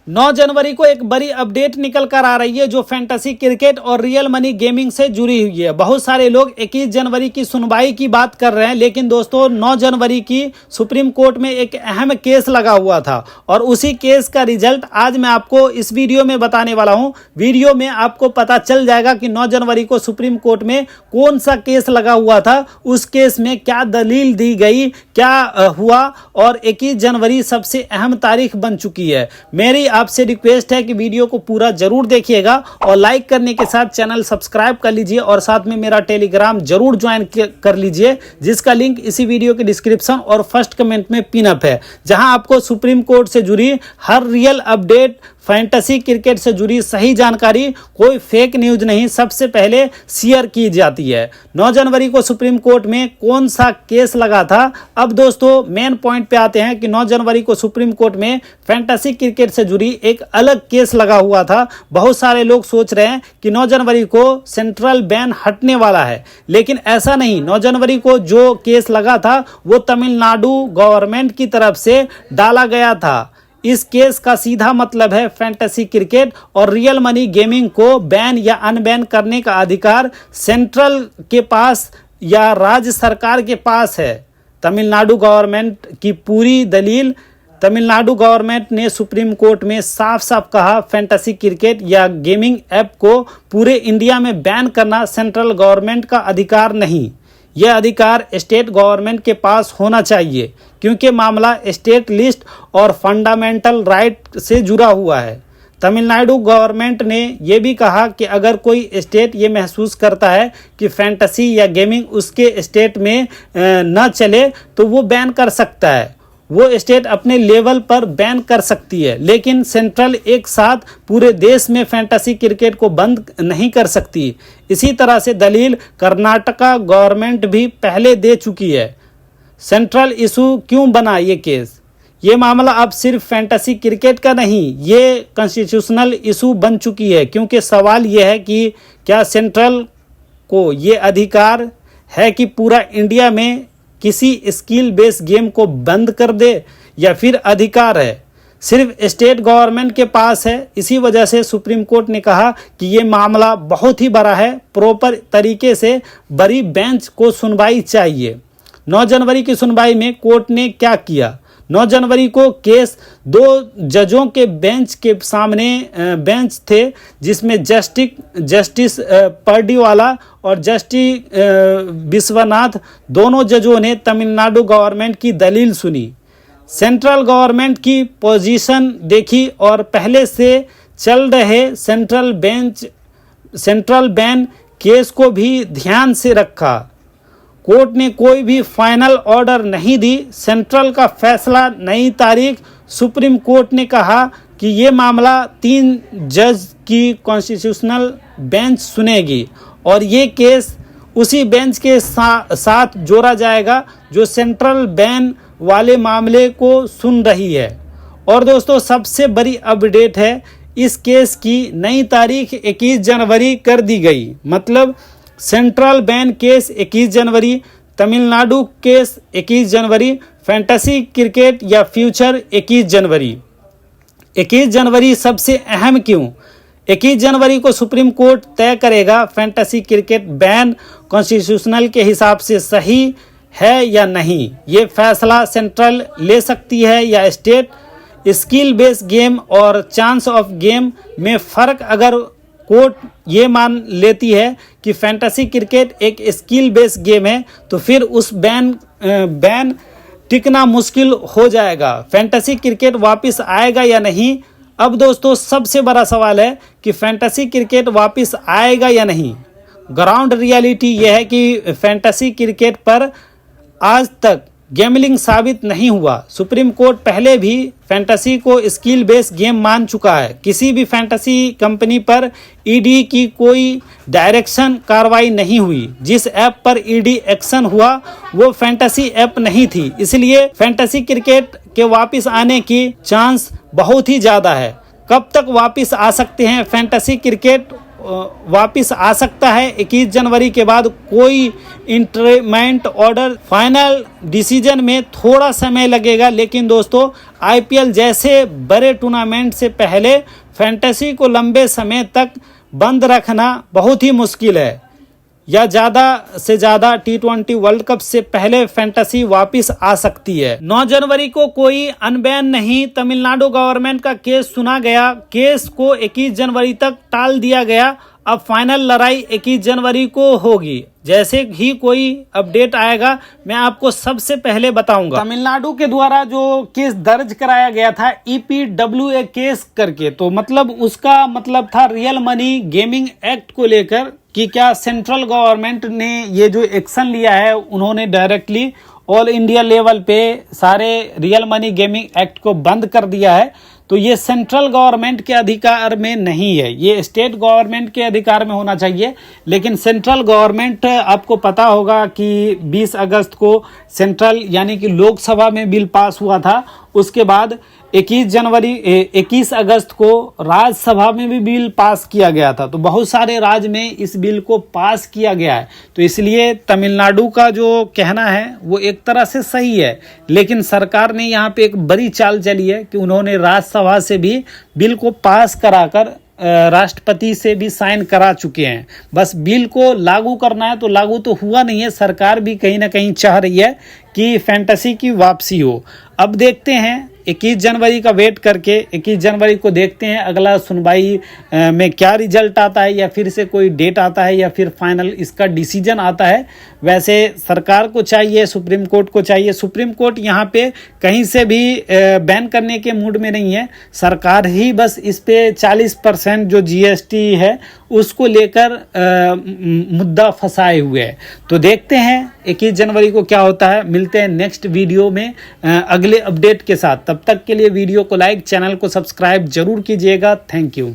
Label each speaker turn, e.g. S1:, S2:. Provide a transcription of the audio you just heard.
S1: 9 जनवरी को एक बड़ी अपडेट निकल कर आ रही है जो फैंटेसी क्रिकेट और रियल मनी गेमिंग से जुड़ी हुई है। बहुत सारे लोग 21 जनवरी की सुनवाई की बात कर रहे हैं, लेकिन दोस्तों 9 जनवरी की सुप्रीम कोर्ट में एक अहम केस लगा हुआ था और उसी केस का रिजल्ट आज मैं आपको इस वीडियो में बताने वाला हूं। वीडियो में आपको पता चल जाएगा कि 9 जनवरी को सुप्रीम कोर्ट में कौन सा केस लगा हुआ था, उस केस में क्या दलील दी गई, क्या हुआ और 21 जनवरी सबसे अहम तारीख बन चुकी है। मेरी आपसे रिक्वेस्ट है कि वीडियो को पूरा जरूर देखिएगा और लाइक करने के साथ चैनल सब्सक्राइब कर लीजिए और साथ में मेरा टेलीग्राम जरूर ज्वाइन कर लीजिए, जिसका लिंक इसी वीडियो के डिस्क्रिप्शन और फर्स्ट कमेंट में पिन अप है, जहां आपको सुप्रीम कोर्ट से जुड़ी हर रियल अपडेट, फैंटेसी क्रिकेट से जुड़ी सही जानकारी, कोई फेक न्यूज नहीं, सबसे पहले शेयर की जाती है। 9 जनवरी को सुप्रीम कोर्ट में कौन सा केस लगा था। अब दोस्तों मेन पॉइंट पे आते हैं कि 9 जनवरी को सुप्रीम कोर्ट में फैंटेसी क्रिकेट से जुड़ी एक अलग केस लगा हुआ था। बहुत सारे लोग सोच रहे हैं कि 9 जनवरी को सेंट्रल बैन हटने वाला है, लेकिन ऐसा नहीं। 9 जनवरी को जो केस लगा था वो तमिलनाडु गवर्नमेंट की तरफ से डाला गया था। इस केस का सीधा मतलब है फैंटेसी क्रिकेट और रियल मनी गेमिंग को बैन या अनबैन करने का अधिकार सेंट्रल के पास या राज्य सरकार के पास है। तमिलनाडु गवर्नमेंट की पूरी दलील, तमिलनाडु गवर्नमेंट ने सुप्रीम कोर्ट में साफ साफ कहा फैंटेसी क्रिकेट या गेमिंग ऐप को पूरे इंडिया में बैन करना सेंट्रल गवर्नमेंट का अधिकार नहीं, यह अधिकार स्टेट गवर्नमेंट के पास होना चाहिए, क्योंकि मामला स्टेट लिस्ट और फंडामेंटल राइट से जुड़ा हुआ है। तमिलनाडु गवर्नमेंट ने यह भी कहा कि अगर कोई स्टेट ये महसूस करता है कि फैंटेसी या गेमिंग उसके स्टेट में न चले तो वो बैन कर सकता है, वो स्टेट अपने लेवल पर बैन कर सकती है, लेकिन सेंट्रल एक साथ पूरे देश में फैंटेसी क्रिकेट को बंद नहीं कर सकती। इसी तरह से दलील कर्नाटका गवर्नमेंट भी पहले दे चुकी है। सेंट्रल इशू क्यों बना ये केस? ये मामला अब सिर्फ फैंटेसी क्रिकेट का नहीं, ये कॉन्स्टिट्यूशनल इशू बन चुकी है, क्योंकि सवाल ये है कि क्या सेंट्रल को ये अधिकार है कि पूरा इंडिया में किसी स्किल बेस्ड गेम को बंद कर दे, या फिर अधिकार है सिर्फ स्टेट गवर्नमेंट के पास है। इसी वजह से सुप्रीम कोर्ट ने कहा कि ये मामला बहुत ही बड़ा है, प्रॉपर तरीके से बड़ी बेंच को सुनवाई चाहिए। 9 जनवरी की सुनवाई में कोर्ट ने क्या किया? 9 जनवरी को केस 2 जजों के बेंच के सामने बेंच थे, जिसमें जस्टिस पर्डीवाला और जस्टिस विश्वनाथ, दोनों जजों ने तमिलनाडु गवर्नमेंट की दलील सुनी, सेंट्रल गवर्नमेंट की पोजीशन देखी और पहले से चल रहे सेंट्रल बैन केस को भी ध्यान से रखा। कोर्ट ने कोई भी फाइनल ऑर्डर नहीं दी, सेंट्रल का फैसला नई तारीख। सुप्रीम कोर्ट ने कहा कि ये मामला 3 जज की कॉन्स्टिट्यूशनल बेंच सुनेगी और ये केस उसी बेंच के साथ जोड़ा जाएगा जो सेंट्रल बैन वाले मामले को सुन रही है। और दोस्तों सबसे बड़ी अपडेट है, इस केस की नई तारीख 21 जनवरी कर दी गई। मतलब सेंट्रल बैन केस 21 जनवरी, तमिलनाडु केस 21 जनवरी, फैंटेसी क्रिकेट या फ्यूचर 21 जनवरी। 21 जनवरी सबसे अहम क्यों? 21 जनवरी को सुप्रीम कोर्ट तय करेगा फैंटेसी क्रिकेट बैन कॉन्स्टिट्यूशनल के हिसाब से सही है या नहीं। ये फैसला सेंट्रल ले सकती है या स्टेट। स्किल बेस्ड गेम और चांस ऑफ गेम में फ़र्क अगर कोर्ट ये मान लेती है कि फैंटेसी क्रिकेट एक स्किल बेस्ड गेम है, तो फिर उस बैन टिकना मुश्किल हो जाएगा। फैंटेसी क्रिकेट वापस आएगा या नहीं? अब दोस्तों सबसे बड़ा सवाल है कि फैंटेसी क्रिकेट वापस आएगा या नहीं। ग्राउंड रियलिटी यह है कि फैंटेसी क्रिकेट पर आज तक गैमलिंग साबित नहीं हुआ। सुप्रीम कोर्ट पहले भी फैंटेसी को स्किल बेस्ड गेम मान चुका है। किसी भी फैंटेसी कंपनी पर ईडी की कोई डायरेक्शन कार्रवाई नहीं हुई। जिस ऐप पर ईडी एक्शन हुआ वो फैंटेसी ऐप नहीं थी, इसलिए फैंटेसी क्रिकेट के वापस आने की चांस बहुत ही ज़्यादा है। कब तक वापस आ सकते हैं फैंटेसी क्रिकेट वापस आ सकता है। 21 जनवरी के बाद कोई इंटरमेंट ऑर्डर फाइनल डिसीजन में थोड़ा समय लगेगा, लेकिन दोस्तों आईपीएल जैसे बड़े टूर्नामेंट से पहले फैंटेसी को लंबे समय तक बंद रखना बहुत ही मुश्किल है, या ज़्यादा से ज़्यादा T20 वर्ल्ड कप से पहले फैंटेसी वापस आ सकती है। 9 जनवरी को कोई अनबैन नहीं, तमिलनाडु गवर्नमेंट का केस सुना गया, केस को 21 जनवरी तक टाल दिया गया। अब फाइनल लड़ाई 21 जनवरी को होगी। जैसे ही कोई अपडेट आएगा मैं आपको सबसे पहले बताऊंगा। तमिलनाडु के द्वारा जो केस दर्ज कराया गया था EPWA केस करके, तो मतलब उसका मतलब था रियल मनी गेमिंग एक्ट को लेकर कि क्या सेंट्रल गवर्नमेंट ने ये जो एक्शन लिया है, उन्होंने डायरेक्टली ऑल इंडिया लेवल पे सारे रियल मनी गेमिंग एक्ट को बंद कर दिया है। तो ये सेंट्रल गवर्नमेंट के अधिकार में नहीं है, ये स्टेट गवर्नमेंट के अधिकार में होना चाहिए। लेकिन सेंट्रल गवर्नमेंट, आपको पता होगा कि 20 अगस्त को सेंट्रल यानी कि लोकसभा में बिल पास हुआ था, उसके बाद 21 अगस्त को राज्यसभा में भी बिल पास किया गया था। तो बहुत सारे राज्य में इस बिल को पास किया गया है। तो इसलिए तमिलनाडु का जो कहना है वो एक तरह से सही है, लेकिन सरकार ने यहाँ पे एक बड़ी चाल चली है कि उन्होंने राज्यसभा से भी बिल को पास कराकर राष्ट्रपति से भी साइन करा चुके हैं। बस बिल को लागू करना है, तो लागू तो हुआ नहीं है। सरकार भी कहीं ना कहीं चाह रही है कि फैंटेसी की वापसी हो। अब देखते हैं 21 जनवरी का वेट करके, 21 जनवरी को देखते हैं अगला सुनवाई में क्या रिजल्ट आता है, या फिर से कोई डेट आता है, या फिर फाइनल इसका डिसीजन आता है। वैसे सरकार को चाहिए, सुप्रीम कोर्ट को चाहिए, सुप्रीम कोर्ट यहाँ पे कहीं से भी बैन करने के मूड में नहीं है। सरकार ही बस इस पे 40% जो GST है उसको लेकर मुद्दा फंसाए हुए है। तो देखते हैं 21 जनवरी को क्या होता है। मिलते हैं नेक्स्ट वीडियो में अगले अपडेट के साथ। तब तक के लिए वीडियो को लाइक, चैनल को सब्सक्राइब जरूर कीजिएगा। Thank you.